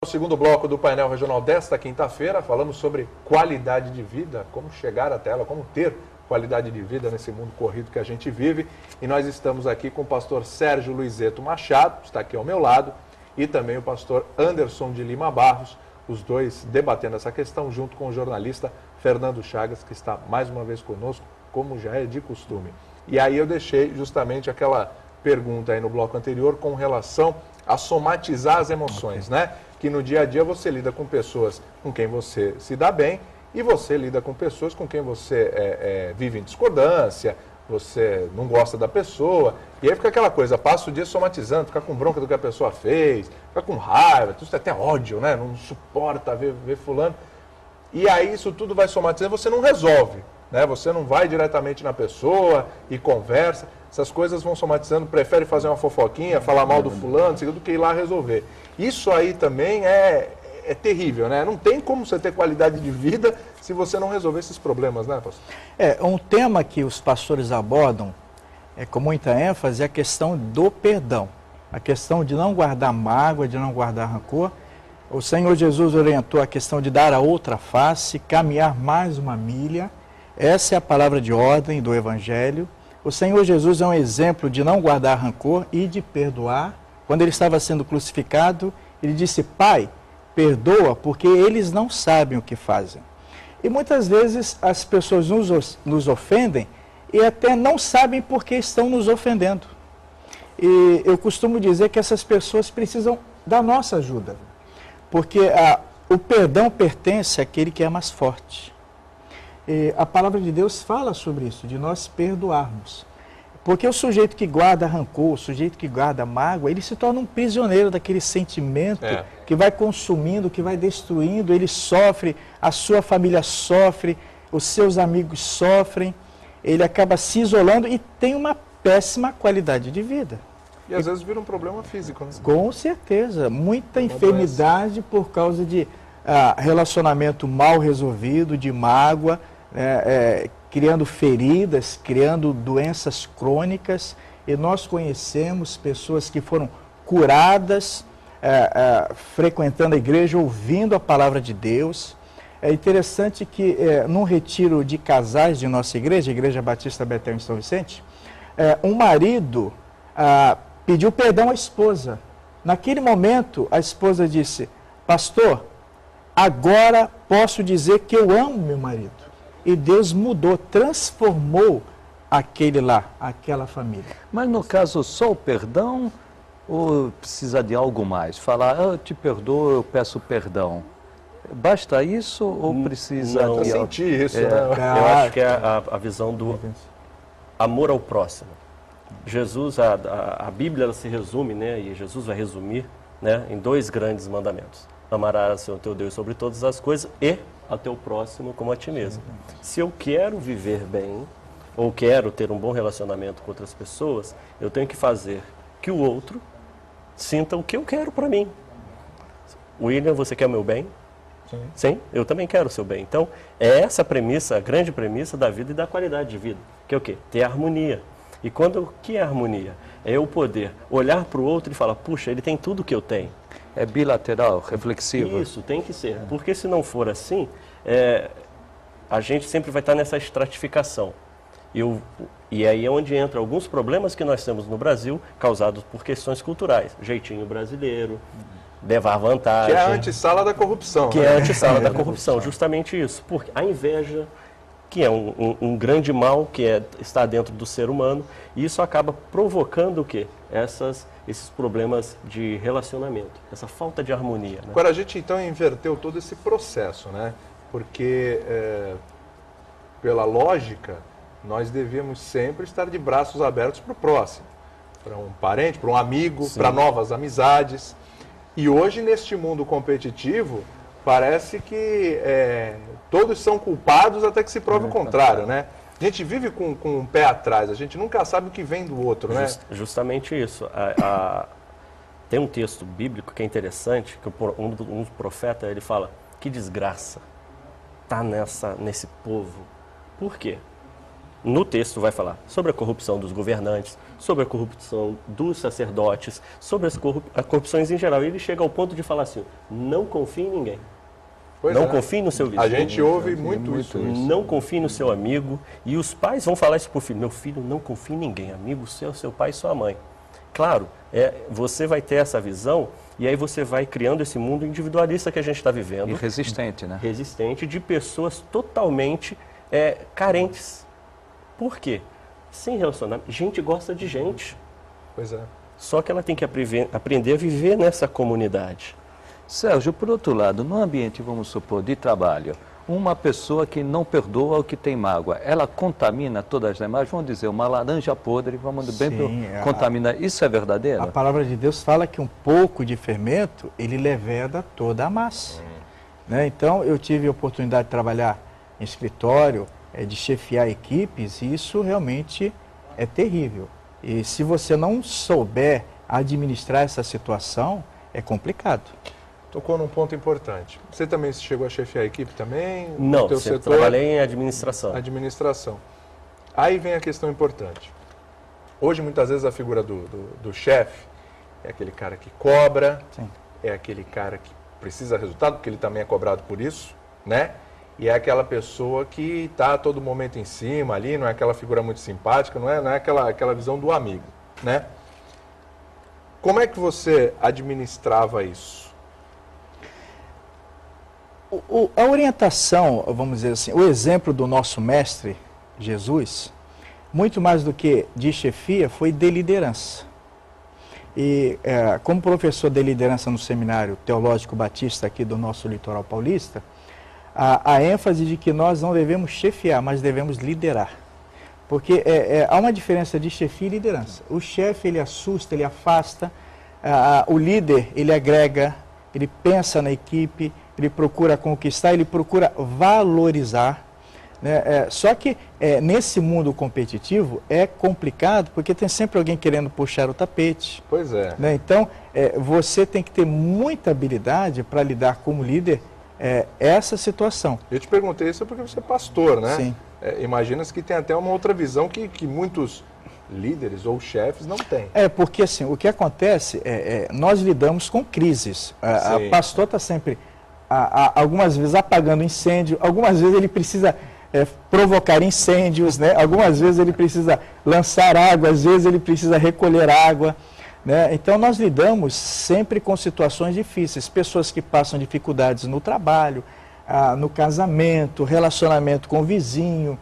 No segundo bloco do painel regional desta quinta-feira, falamos sobre qualidade de vida, como chegar até ela, como ter qualidade de vida nesse mundo corrido que a gente vive. E nós estamos aqui com o pastor Sérgio Luizeto Machado, que está aqui ao meu lado, e também o pastor Anderson de Lima Barros, os dois debatendo essa questão, junto com o jornalista Fernando Chagas, que está mais uma vez conosco, como já é de costume. E aí eu deixei justamente aquela pergunta aí no bloco anterior com relação a somatizar as emoções, né? Que no dia a dia você lida com pessoas com quem você se dá bem e você lida com pessoas com quem você vive em discordância, você não gosta da pessoa, e aí fica aquela coisa, passa o dia somatizando, fica com bronca do que a pessoa fez, fica com raiva, tudo até ódio, né? Não suporta ver fulano. E aí isso tudo vai somatizando, você não resolve, né? Você não vai diretamente na pessoa e conversa, essas coisas vão somatizando, prefere fazer uma fofoquinha, falar mal do fulano, do que ir lá resolver. Isso aí também é terrível, né? Não tem como você ter qualidade de vida se você não resolver esses problemas, né, pastor? Um tema que os pastores abordam com muita ênfase é a questão do perdão. A questão de não guardar mágoa, de não guardar rancor. O Senhor Jesus orientou a questão de dar a outra face, caminhar mais uma milha. Essa é a palavra de ordem do Evangelho. O Senhor Jesus é um exemplo de não guardar rancor e de perdoar. Quando ele estava sendo crucificado, ele disse: Pai, perdoa, porque eles não sabem o que fazem. E muitas vezes as pessoas nos ofendem e até não sabem por que estão nos ofendendo. E eu costumo dizer que essas pessoas precisam da nossa ajuda, porque o perdão pertence àquele que é mais forte. E a palavra de Deus fala sobre isso, de nós perdoarmos. Porque o sujeito que guarda rancor, o sujeito que guarda mágoa, ele se torna um prisioneiro daquele sentimento que vai consumindo, que vai destruindo, ele sofre, a sua família sofre, os seus amigos sofrem, ele acaba se isolando e tem uma péssima qualidade de vida. E às vezes vira um problema físico, né? Com certeza, muita enfermidade por causa de relacionamento mal resolvido, de mágoa, criando feridas, criando doenças crônicas, e nós conhecemos pessoas que foram curadas, frequentando a igreja, ouvindo a palavra de Deus. É interessante que num retiro de casais de nossa igreja, a Igreja Batista Betel em São Vicente, um marido pediu perdão à esposa. Naquele momento, a esposa disse: Pastor, agora posso dizer que eu amo meu marido. E Deus mudou, transformou aquele lá, aquela família. Mas no caso, só o perdão ou precisa de algo mais? Falar, eu te perdoo, eu peço perdão. Basta isso ou precisa não, de... Eu senti isso, né? Eu acho que é a visão do amor ao próximo. Jesus, a Bíblia ela se resume, né, e Jesus vai resumir, né, em dois grandes mandamentos. Amarás o Senhor teu Deus sobre todas as coisas e ao teu próximo como a ti mesmo. Se eu quero viver bem, ou quero ter um bom relacionamento com outras pessoas, eu tenho que fazer que o outro sinta o que eu quero para mim. William, você quer o meu bem? Sim. Sim, eu também quero o seu bem. Então, é essa a premissa, a grande premissa da vida e da qualidade de vida. Que é o quê? Ter harmonia. E o que é harmonia? É eu poder olhar para o outro e falar, puxa, ele tem tudo que eu tenho. É bilateral, reflexivo. Isso, tem que ser. Porque se não for assim, a gente sempre vai estar nessa estratificação. E aí é onde entra alguns problemas que nós temos no Brasil, causados por questões culturais. Jeitinho brasileiro, levar vantagem. Que é a antessala da corrupção. Que é a antessala da corrupção, justamente isso. Porque a inveja, que é um grande mal que está dentro do ser humano, e isso acaba provocando o quê? Esses problemas de relacionamento, essa falta de harmonia. Né? Agora, a gente então inverteu todo esse processo, né? Porque, pela lógica, nós devíamos sempre estar de braços abertos para o próximo, para um parente, para um amigo, para novas amizades. E hoje, neste mundo competitivo, parece que todos são culpados até que se prove o contrário, né? A gente vive com um pé atrás, a gente nunca sabe o que vem do outro, né? Justamente isso. Tem um texto bíblico que é interessante, que um profeta ele fala, que desgraça está nesse povo. Por quê? no texto vai falar sobre a corrupção dos governantes, sobre a corrupção dos sacerdotes, sobre as corrupções em geral. E ele chega ao ponto de falar assim, não confie em ninguém. Pois não é. confie no seu vizinho. A gente ouve muito isso. Não confie no seu amigo. E os pais vão falar isso para o filho. Meu filho, não confie em ninguém. Amigo seu pai e sua mãe. Claro, você vai ter essa visão e aí você vai criando esse mundo individualista que a gente está vivendo. E resistente, né? Resistente, de pessoas totalmente carentes. Por quê? Sem relacionamento. Gente gosta de gente. Pois é. Só que ela tem que aprender a viver nessa comunidade. Sérgio, por outro lado, no ambiente, vamos supor, de trabalho, uma pessoa que não perdoa ou que tem mágoa, ela contamina todas as demais? Vamos dizer, uma laranja podre, vamos bem contamina. Isso é verdadeiro? A palavra de Deus fala que um pouco de fermento, ele leveda toda a massa. Né? Então, eu tive a oportunidade de trabalhar em escritório, de chefiar equipes, e isso realmente é terrível. E se você não souber administrar essa situação, é complicado. Tocou num ponto importante. Você também chegou a chefiar a equipe também? Não, eu trabalhei em administração. Administração. Aí vem a questão importante. Hoje, muitas vezes, a figura do chefe é aquele cara que cobra, Sim. é aquele cara que precisa de resultado, porque ele também é cobrado por isso, né? E é aquela pessoa que está a todo momento em cima ali, não é aquela figura muito simpática, não é aquela visão do amigo, né? Como é que você administrava isso? A orientação, vamos dizer assim, o exemplo do nosso mestre, Jesus, muito mais do que de chefia, foi de liderança. E como professor de liderança no Seminário Teológico Batista aqui do nosso litoral paulista, a ênfase de que nós não devemos chefiar, mas devemos liderar. Porque há uma diferença de chefia e liderança. O chefe, ele assusta, ele afasta, o líder, ele agrega, ele pensa na equipe, ele procura conquistar, ele procura valorizar. Né? Só que nesse mundo competitivo é complicado, porque tem sempre alguém querendo puxar o tapete. Pois é. Né? Então, você tem que ter muita habilidade para lidar como líder essa situação. Eu te perguntei isso porque você é pastor, né? Sim. Imagina-se que tem até uma outra visão que muitos líderes ou chefes não têm. Porque assim, o que acontece nós lidamos com crises. O pastor está sempre, algumas vezes, apagando incêndio, algumas vezes ele precisa provocar incêndios, né? Algumas vezes ele precisa lançar água, às vezes ele precisa recolher água. Né? Então, nós lidamos sempre com situações difíceis, pessoas que passam dificuldades no trabalho, no casamento, relacionamento com o vizinho,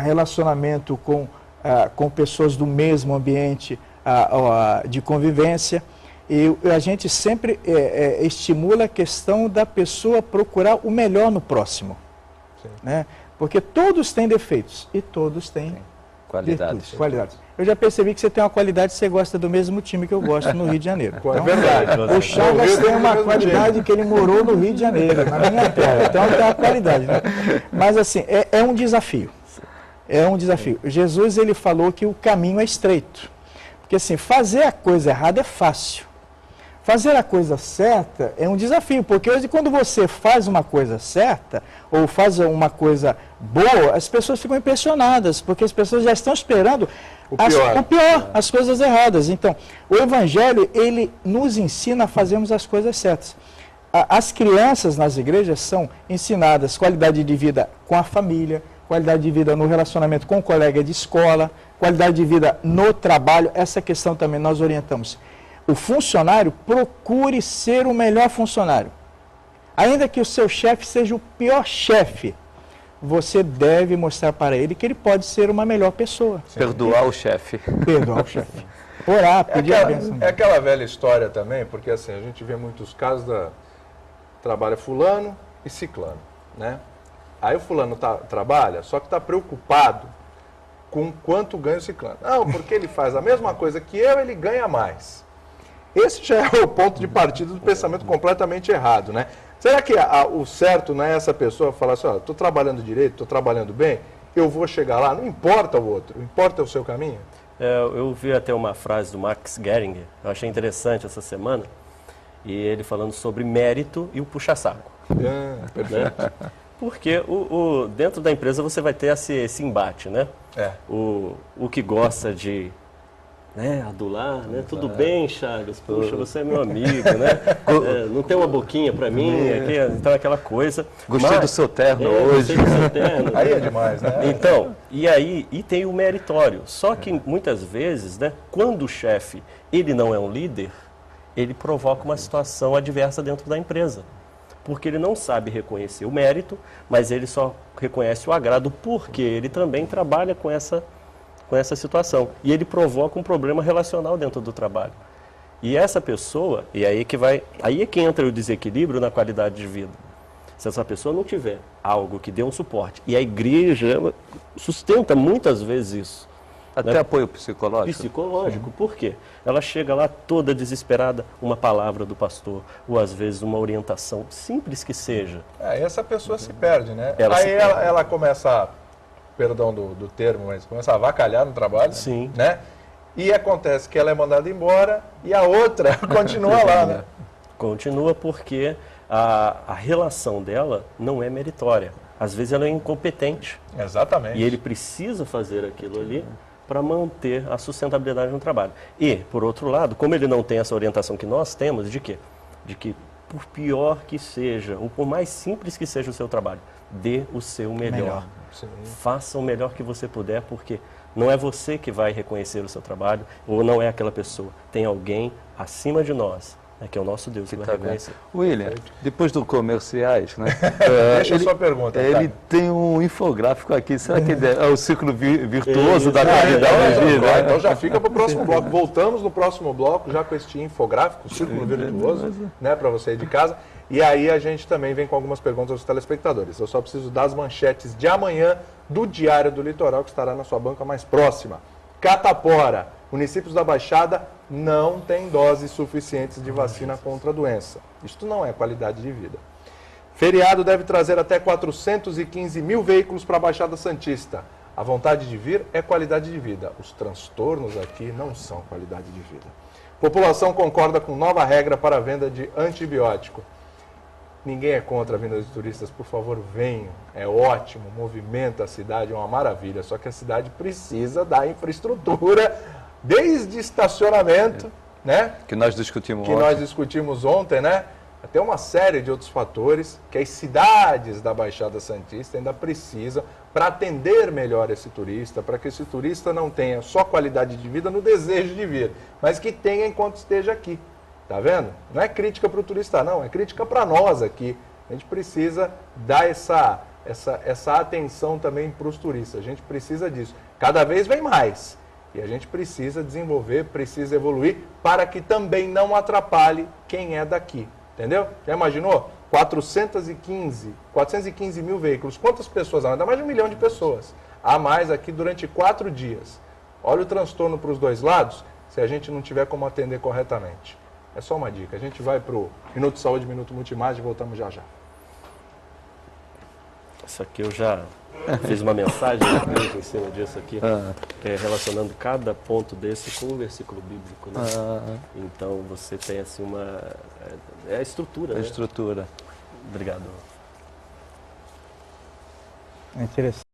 relacionamento com pessoas do mesmo ambiente de convivência. E a gente sempre estimula a questão da pessoa procurar o melhor no próximo. Né? Porque todos têm defeitos e todos têm qualidades. Eu já percebi que você tem uma qualidade que você gosta do mesmo time que eu gosto no Rio de Janeiro. É verdade. O Chagas tem uma qualidade que ele morou no Rio de Janeiro, na minha terra. Então tem uma qualidade. Né? Mas assim, é um desafio. É um desafio. Jesus, ele falou que o caminho é estreito. Porque assim, fazer a coisa errada é fácil. Fazer a coisa certa é um desafio, porque hoje quando você faz uma coisa certa, ou faz uma coisa boa, as pessoas ficam impressionadas, porque as pessoas já estão esperando o pior, as coisas erradas. Então, o Evangelho, ele nos ensina a fazermos as coisas certas. As crianças nas igrejas são ensinadas qualidade de vida com a família, qualidade de vida no relacionamento com o colega de escola, qualidade de vida no trabalho. Essa questão também nós orientamos. O funcionário, procure ser o melhor funcionário. Ainda que o seu chefe seja o pior chefe, você deve mostrar para ele que ele pode ser uma melhor pessoa. Perdoar o chefe. Perdoar o chefe. Orar, pedir a bênção. É aquela velha história também, porque assim, a gente vê muitos casos trabalha fulano e ciclano, né? Aí o fulano trabalha, só que está preocupado com quanto ganha o ciclano. Não, porque ele faz a mesma coisa que eu, ele ganha mais. Esse já é o ponto de partida do pensamento completamente errado, né? Será que o certo não é essa pessoa falar assim, ó, estou trabalhando direito, estou trabalhando bem, eu vou chegar lá, não importa o outro, importa o seu caminho? Eu vi até uma frase do Max Geringer, eu achei interessante essa semana, e ele falando sobre mérito e o puxa-saco. Perfeito. Né? Porque dentro da empresa você vai ter esse embate, né? O que gosta de adular, né? Tudo bem, Chagas? Puxa, você é meu amigo, né? Não tem uma boquinha para mim, então aquela coisa. Gostei do seu terno hoje. Gostei do seu terno. Aí é demais, né? Então, e tem o meritório. Só que muitas vezes, né, quando o chefe ele não é um líder, ele provoca uma situação adversa dentro da empresa. Porque ele não sabe reconhecer o mérito, mas ele só reconhece o agrado porque ele também trabalha com essa situação. E ele provoca um problema relacional dentro do trabalho. E essa pessoa, aí é que entra o desequilíbrio na qualidade de vida. Se essa pessoa não tiver algo que dê um suporte, e a igreja sustenta muitas vezes isso. Até apoio psicológico? Psicológico, por quê? Ela chega lá toda desesperada, uma palavra do pastor, ou às vezes uma orientação, simples que seja. E essa pessoa se perde, né? Ela começa, perdão do termo, mas começa a avacalhar no trabalho. Sim. Né? E acontece que ela é mandada embora e a outra continua lá, né? Continua porque a relação dela não é meritória. Às vezes ela é incompetente. Exatamente. E ele precisa fazer aquilo ali para manter a sustentabilidade no trabalho. E, por outro lado, como ele não tem essa orientação que nós temos, de quê? De que, por pior que seja, ou por mais simples que seja o seu trabalho, dê o seu melhor. Faça o melhor que você puder, porque não é você que vai reconhecer o seu trabalho, ou não é aquela pessoa. Tem alguém acima de nós, que é o nosso Deus que vai reconhecer. William, depois dos comerciais, né? Deixa a sua pergunta. Ele tem um infográfico aqui, será que é o círculo virtuoso da qualidade de vida? Então já fica para o próximo bloco. Voltamos no próximo bloco já com este infográfico, círculo virtuoso, né, para você aí de casa. E aí a gente também vem com algumas perguntas aos telespectadores. Eu só preciso das manchetes de amanhã do Diário do Litoral, que estará na sua banca mais próxima. Catapora. Municípios da Baixada não têm doses suficientes de vacina contra a doença. Isto não é qualidade de vida. Feriado deve trazer até 415 mil veículos para a Baixada Santista. A vontade de vir é qualidade de vida. Os transtornos aqui não são qualidade de vida. População concorda com nova regra para a venda de antibiótico. Ninguém é contra a vinda de turistas, por favor, venham. É ótimo, movimenta a cidade, é uma maravilha. Só que a cidade precisa da infraestrutura, desde estacionamento, né? Que nós discutimos ontem, né? Até uma série de outros fatores que as cidades da Baixada Santista ainda precisam para atender melhor esse turista, para que esse turista não tenha só qualidade de vida no desejo de vir, mas que tenha enquanto esteja aqui. Tá vendo? Não é crítica para o turista, não, é crítica para nós aqui. A gente precisa dar essa atenção também para os turistas. A gente precisa disso. Cada vez vem mais. E a gente precisa desenvolver, precisa evoluir, para que também não atrapalhe quem é daqui. Entendeu? Já imaginou? 415 mil veículos. Quantas pessoas? Ainda mais de 1 milhão de pessoas. A mais aqui durante 4 dias. Olha o transtorno para os dois lados, se a gente não tiver como atender corretamente. É só uma dica. A gente vai para o Minuto Saúde, Minuto Multimagem e voltamos já já. Isso aqui eu já fiz uma mensagem em cima disso aqui, relacionando cada ponto desse com um versículo bíblico. Né? Então você tem assim uma... É a estrutura, né? A estrutura. Obrigado. É interessante.